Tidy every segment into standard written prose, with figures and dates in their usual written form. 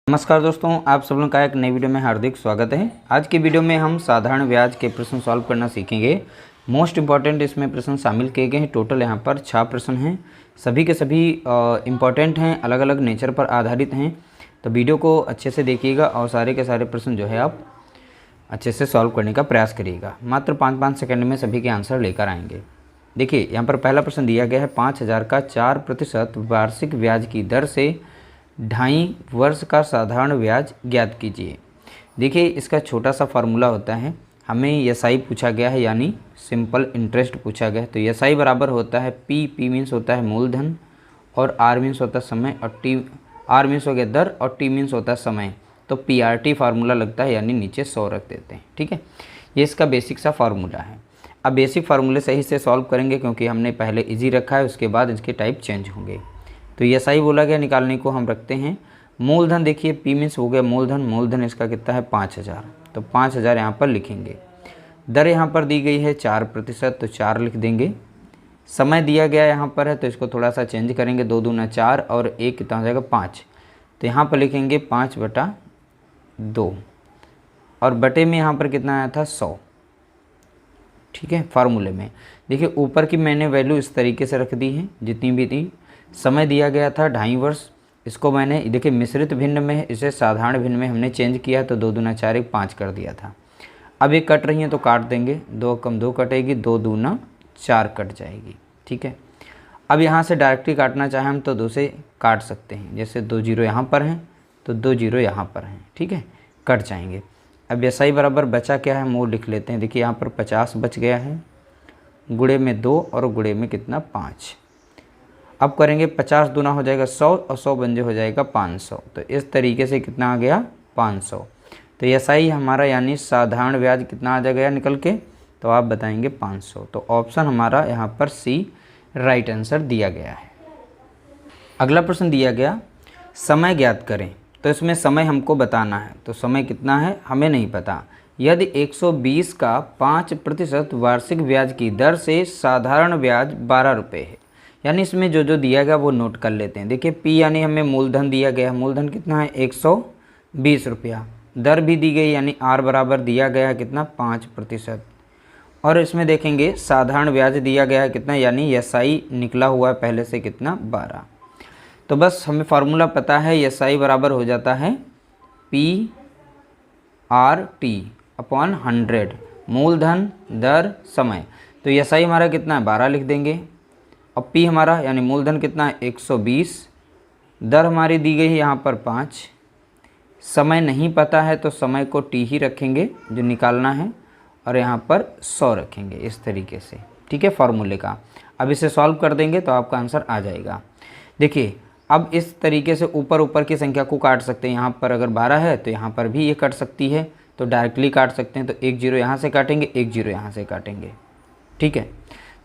नमस्कार दोस्तों, आप सब लोगों का एक नई वीडियो में हार्दिक स्वागत है। आज की वीडियो में हम साधारण ब्याज के प्रश्न सॉल्व करना सीखेंगे। मोस्ट इम्पॉर्टेंट इसमें प्रश्न शामिल किए गए हैं। टोटल यहाँ पर 6 प्रश्न हैं। सभी के सभी इम्पॉर्टेंट हैं, अलग अलग नेचर पर आधारित हैं। तो वीडियो को अच्छे से देखिएगा और सारे के सारे प्रश्न जो है आप अच्छे से सॉल्व करने का प्रयास करिएगा। मात्र 5-5 सेकेंड में सभी के आंसर लेकर आएंगे। देखिए, यहाँ पर पहला प्रश्न दिया गया है, 5,000 का 4% वार्षिक ब्याज की दर से 2.5 वर्ष का साधारण ब्याज ज्ञात कीजिए। देखिए, इसका छोटा सा फार्मूला होता है। हमें एसआई पूछा गया है, यानी सिंपल इंटरेस्ट पूछा गया है। तो एसआई बराबर होता है पी मीन्स होता है मूलधन, और आर मीन्स होता है समय, और टी आर मीन्स हो गया दर, और टी मीन्स होता है समय। तो पीआरटी फार्मूला लगता है, यानी नीचे 100 रख देते हैं। ठीक है, ये इसका बेसिक सा फार्मूला है। अब बेसिक फार्मूले सही से सॉल्व करेंगे, क्योंकि हमने पहले इजी रखा है, उसके बाद इसके टाइप चेंज होंगे। तो ये सही बोला गया, निकालने को हम रखते हैं मूलधन। देखिए, पी मीन्स हो गया मूलधन, मूलधन इसका कितना है 5,000, तो 5,000 यहाँ पर लिखेंगे। दर यहाँ पर दी गई है 4%, तो 4 लिख देंगे। समय दिया गया यहाँ पर है, तो इसको थोड़ा सा चेंज करेंगे, 2 दूना 4 और 1 कितना हो जाएगा 5। तो यहाँ पर लिखेंगे 5/2, और बटे में यहाँ पर कितना आया था 100। ठीक है, फार्मूले में देखिए ऊपर की मैंने वैल्यू इस तरीके से रख दी है जितनी भी थी। समय दिया गया था 2.5 वर्ष, इसको मैंने देखिए मिश्रित भिन्न में, इसे साधारण भिन्न में हमने चेंज किया, तो 2 दूना 4 1 5 कर दिया था। अब ये कट रही है तो काट देंगे, 2 कम 2 कटेगी, 2 दूना 4 कट जाएगी। ठीक है, अब यहाँ से डायरेक्टली काटना चाहें हम तो 2 से काट सकते हैं। जैसे 2 जीरो यहाँ पर हैं तो 2 जीरो यहाँ पर हैं। ठीक है, कट जाएंगे। अब एसआई बराबर बचा क्या है, वो लिख लेते हैं। देखिए यहाँ पर 50 बच गया है, गुणे में 2 और गुणे में कितना 5। अब करेंगे 50 दूना हो जाएगा 100, और 100 बंजे हो जाएगा 500। तो इस तरीके से कितना आ गया 500। तो एसआई हमारा यानी साधारण ब्याज कितना आ जाएगा निकल के, तो आप बताएंगे 500। तो ऑप्शन हमारा यहाँ पर सी राइट आंसर दिया गया है। अगला प्रश्न दिया गया, समय ज्ञात करें। तो इसमें समय हमको बताना है, तो समय कितना है हमें नहीं पता। यदि 120 का 5% वार्षिक ब्याज की दर से साधारण ब्याज 12 रुपये है, यानी इसमें जो जो दिया गया वो नोट कर लेते हैं। देखिए पी यानी हमें मूलधन दिया गया है, मूलधन कितना है 120 रुपया। दर भी दी गई, यानी आर बराबर दिया गया है कितना 5%। और इसमें देखेंगे साधारण ब्याज दिया गया है कितना, यानी एसआई निकला हुआ है पहले से कितना 12। तो बस हमें फार्मूला पता है, एसआई बराबर हो जाता है पी आर टी अपॉन 100, मूलधन दर समय। तो एसआई हमारा कितना है 12 लिख देंगे, और पी हमारा यानी मूलधन कितना है 120, दर हमारी दी गई है यहाँ पर 5, समय नहीं पता है तो समय को टी ही रखेंगे जो निकालना है, और यहाँ पर 100 रखेंगे इस तरीके से। ठीक है, फार्मूले का। अब इसे सॉल्व कर देंगे तो आपका आंसर आ जाएगा। देखिए अब इस तरीके से ऊपर ऊपर की संख्या को काट सकते हैं। यहाँ पर अगर 12 है तो यहाँ पर भी ये कट सकती है, तो डायरेक्टली काट सकते हैं। तो 1 जीरो यहाँ से काटेंगे, 1 जीरो यहाँ से काटेंगे। ठीक है,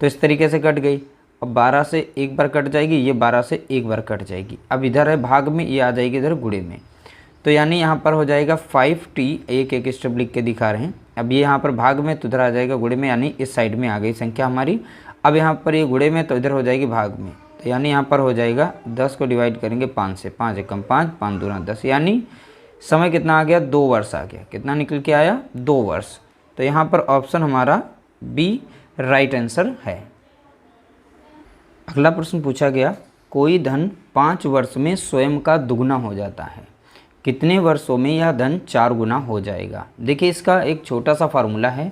तो इस तरीके से कट गई। अब 12 से एक बार कट जाएगी, ये 12 से एक बार कट जाएगी। अब इधर है भाग में, ये आ जाएगी इधर गुणे में। तो यानी यहाँ पर हो जाएगा 5t, एक एक स्टेप लिख के दिखा रहे हैं। अब ये यहाँ पर भाग में, तो इधर आ जाएगा गुणे में, यानी इस साइड में आ गई संख्या हमारी। अब यहाँ पर ये गुणे में, तो इधर हो जाएगी भाग में। तो यानी यहाँ पर हो जाएगा 10 को डिवाइड करेंगे 5 से, 5 एकम 5, 5 दूना 10, यानी समय कितना आ गया 2 वर्ष आ गया। कितना निकल के आया 2 वर्ष। तो यहाँ पर ऑप्शन हमारा बी राइट आंसर है। अगला प्रश्न पूछा गया, कोई धन 5 वर्ष में स्वयं का दुगना हो जाता है, कितने वर्षों में यह धन 4 गुना हो जाएगा। देखिए इसका एक छोटा सा फार्मूला है,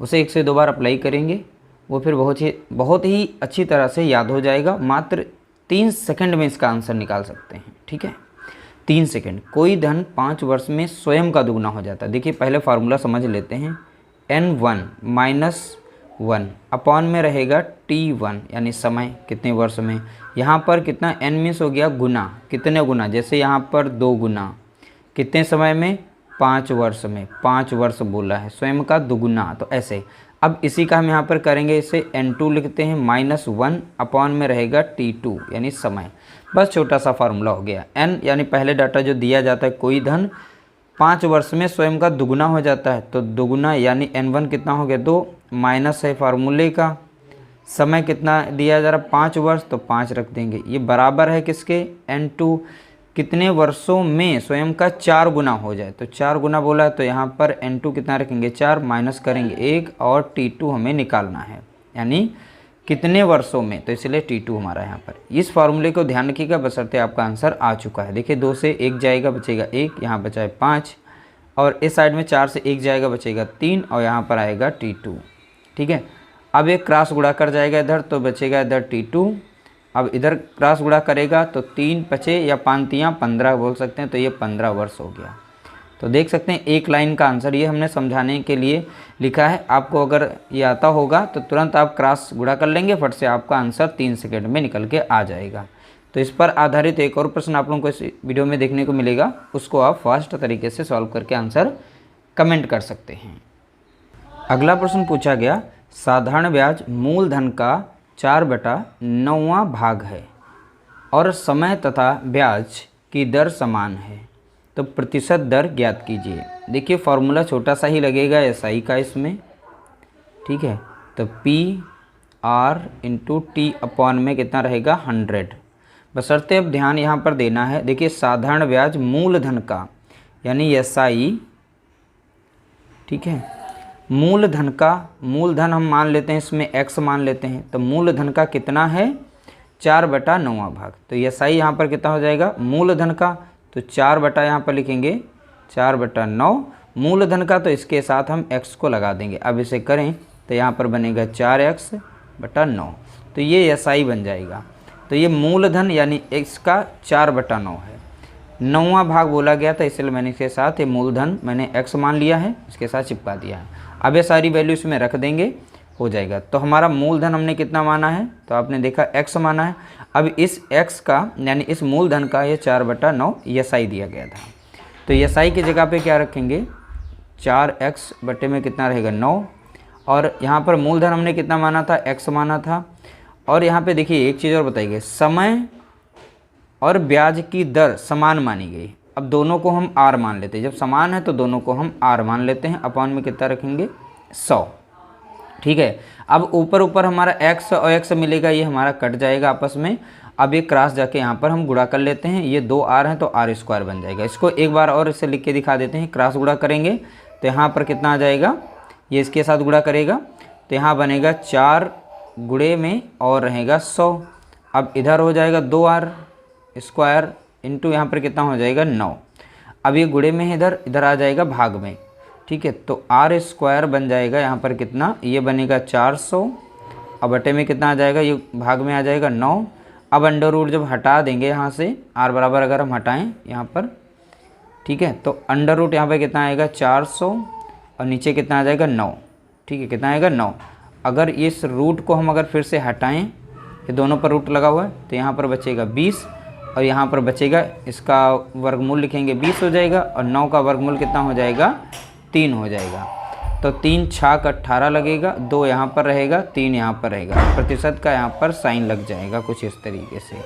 उसे 1 से 2 बार अप्लाई करेंगे, वो फिर बहुत ही अच्छी तरह से याद हो जाएगा। मात्र 3 सेकंड में इसका आंसर निकाल सकते हैं। ठीक है, 3 सेकंड। कोई धन 5 वर्ष में स्वयं का दुगना हो जाता है। देखिए पहले फार्मूला समझ लेते हैं। n1 - 1 अपॉन में रहेगा t1, यानी समय कितने वर्ष में। यहाँ पर कितना n मीन्स हो गया गुना, कितने गुना। जैसे यहाँ पर 2 गुना, कितने समय में 5 वर्ष में, 5 वर्ष बोला है, स्वयं का दुगुना। तो ऐसे अब इसी का हम यहाँ पर करेंगे, इसे n2 लिखते हैं, -1 अपॉन में रहेगा t2, यानी समय। बस छोटा सा फार्मूला हो गया। n यानी पहले डाटा जो दिया जाता है, कोई धन 5 वर्ष में स्वयं का दुगुना हो जाता है, तो दुगुना यानी n1 कितना हो गया 2, माइनस है फार्मूले का, समय कितना दिया जा रहा 5 वर्ष, तो 5 रख देंगे। ये बराबर है किसके n2, कितने वर्षों में स्वयं का 4 गुना हो जाए। तो 4 गुना बोला है तो यहाँ पर n2 कितना रखेंगे 4, माइनस करेंगे 1 और t2 हमें निकालना है, यानी कितने वर्षों में, तो इसलिए t2 हमारा यहाँ पर। इस फॉर्मूले को ध्यान रखिएगा, बशर्ते आपका आंसर आ चुका है। देखिए 2 से 1 जाएगा बचेगा 1, यहाँ बचा है 5, और इस साइड में 4 से 1 जाएगा बचेगा 3, और यहाँ पर आएगा t2। ठीक है, अब एक क्रॉस गुणा कर जाएगा इधर तो बचेगा इधर t2। अब इधर क्रॉस गुणा करेगा तो 3 बचे या 5 3 15 बोल सकते हैं, तो ये 15 वर्ष हो गया। तो देख सकते हैं एक लाइन का आंसर ये हमने समझाने के लिए लिखा है। आपको अगर ये आता होगा तो तुरंत आप क्रॉस गुणा कर लेंगे, फट से आपका आंसर 3 सेकंड में निकल के आ जाएगा। तो इस पर आधारित एक और प्रश्न आप लोगों को इस वीडियो में देखने को मिलेगा, उसको आप फास्ट तरीके से सॉल्व करके आंसर कमेंट कर सकते हैं। अगला प्रश्न पूछा गया, साधारण ब्याज मूलधन का 4/9वां भाग है और समय तथा ब्याज की दर समान है, तो प्रतिशत दर ज्ञात कीजिए। देखिए फॉर्मूला छोटा सा ही लगेगा SI का इसमें, ठीक है। तो PR इंटू टी अपॉन में कितना रहेगा 100। बशर्ते अब ध्यान यहाँ पर देना है, देखिए साधारण ब्याज मूलधन का यानी SI, ठीक है। मूलधन का, मूलधन हम मान लेते हैं इसमें x मान लेते हैं, तो मूलधन का कितना है 4/9वां भाग। तो SI यहाँ पर कितना हो जाएगा मूलधन का, तो 4 बटा यहाँ पर लिखेंगे 4/9 मूलधन का, तो इसके साथ हम x को लगा देंगे। अब इसे करें तो यहाँ पर बनेगा 4x/9, तो ये SI बन जाएगा। तो ये मूलधन यानी x का 4/9 है, 9वां भाग बोला गया था, इसलिए मैंने इसके साथ ये मूलधन मैंने x मान लिया है, इसके साथ चिपका दिया है। अब ये सारी वैल्यू इसमें रख देंगे, हो जाएगा। तो हमारा मूलधन हमने कितना माना है, तो आपने देखा x माना है। अब इस x का यानी इस मूलधन का ये 4/9 SI दिया गया था, तो SI की जगह पे क्या रखेंगे 4x बटे में कितना रहेगा 9, और यहाँ पर मूलधन हमने कितना माना था x माना था। और यहाँ पे देखिए एक चीज़ और बताई गई, समय और ब्याज की दर समान मानी गई। अब दोनों को हम r मान लेते हैं, जब समान है तो दोनों को हम r मान लेते हैं, अपॉन में कितना रखेंगे 100, ठीक है। अब ऊपर ऊपर हमारा x और x मिलेगा, ये हमारा कट जाएगा आपस में। अब ये क्रॉस जाके यहाँ पर हम गुणा कर लेते हैं, ये 2r हैं तो r² बन जाएगा। इसको एक बार और इसे लिख के दिखा देते हैं, क्रॉस गुणा करेंगे तो यहाँ पर कितना आ जाएगा, ये इसके साथ गुणा करेगा तो यहाँ बनेगा 4 गुणे में और रहेगा 100। अब इधर हो जाएगा 2r² इंटू यहाँ पर कितना हो जाएगा 9। अब ये गुणे में है, इधर इधर आ जाएगा भाग में, ठीक है। तो r² बन जाएगा यहाँ पर कितना, ये बनेगा 400, अब बटे में कितना आ जाएगा, ये भाग में आ जाएगा 9। अब अंडर रूट जब हटा देंगे यहाँ से, r बराबर अगर हम हटाएं यहाँ पर, ठीक है, तो अंडर रूट यहाँ पर कितना आएगा 400 और नीचे कितना आ जाएगा 9, ठीक है, कितना आएगा 9। अगर इस रूट को हम अगर फिर से हटाएं, ये दोनों पर रूट लगा हुआ है, तो यहाँ पर बचेगा 20 और यहाँ पर बचेगा, इसका वर्गमूल लिखेंगे 20 हो जाएगा, और 9 का वर्गमूल कितना हो जाएगा 3 हो जाएगा। तो 3 छाक 18 लगेगा, 2 यहाँ पर रहेगा, 3 यहाँ पर रहेगा, प्रतिशत का यहाँ पर साइन लग जाएगा कुछ इस तरीके से।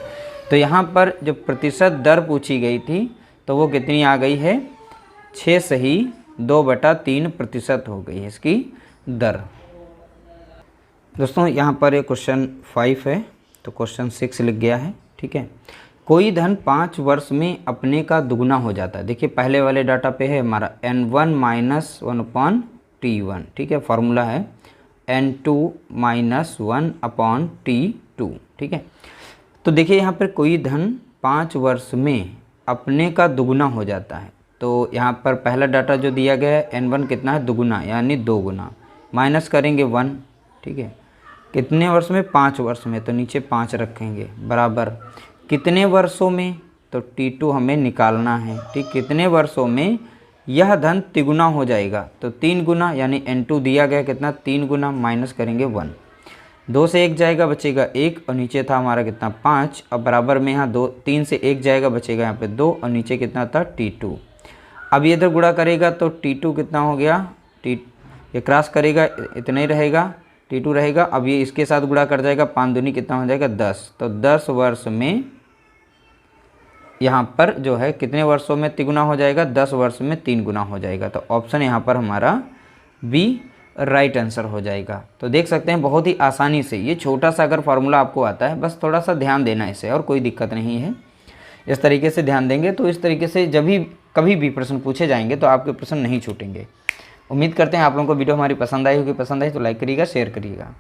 तो यहाँ पर जो प्रतिशत दर पूछी गई थी तो वो कितनी आ गई है 6 सही 2/3% हो गई है इसकी दर। दोस्तों यहाँ पर एक क्वेश्चन 5 है, तो क्वेश्चन 6 लिख गया है, ठीक है। कोई धन 5 वर्ष में अपने का दुगना हो जाता है। देखिए पहले वाले डाटा पे है हमारा n1 माइनस 1/t1, ठीक है, फार्मूला है n2 माइनस 1/t2, ठीक है। तो देखिए यहाँ पर कोई धन 5 वर्ष में अपने का दुगना हो जाता है, तो यहाँ पर पहला डाटा जो दिया गया है n1 कितना है दुगुना यानी 2 गुना, माइनस करेंगे 1, ठीक है। कितने वर्ष में 5 वर्ष में, तो नीचे 5 रखेंगे, बराबर कितने वर्षों में, तो t2 हमें निकालना है, ठीक। कितने वर्षों में यह धन तिगुना हो जाएगा, तो 3 गुना यानी n2 दिया गया कितना 3 गुना, माइनस करेंगे 1, 2 से 1 जाएगा बचेगा 1 और नीचे था हमारा कितना 5, अब बराबर में यहाँ 3 से 1 जाएगा बचेगा यहाँ पे 2 और नीचे कितना था t2। अब ये इधर गुणा करेगा तो t2 कितना हो गया, ये क्रॉस करेगा इतना ही रहेगा, t2 रहेगा। अब ये इसके साथ गुणा कर जाएगा, 5 दूनी कितना हो जाएगा 10, तो 10 वर्ष में यहाँ पर जो है कितने वर्षों में तिगुना हो जाएगा, 10 वर्ष में 3 गुना हो जाएगा। तो ऑप्शन यहाँ पर हमारा बी राइट आंसर हो जाएगा। तो देख सकते हैं बहुत ही आसानी से, ये छोटा सा अगर फार्मूला आपको आता है, बस थोड़ा सा ध्यान देना इसे और कोई दिक्कत नहीं है। इस तरीके से ध्यान देंगे तो इस तरीके से जब भी कभी भी प्रश्न पूछे जाएंगे तो आपके प्रश्न नहीं छूटेंगे। उम्मीद करते हैं आप लोगों को वीडियो हमारी पसंद आई होगी। पसंद आई तो लाइक करिएगा, शेयर करिएगा।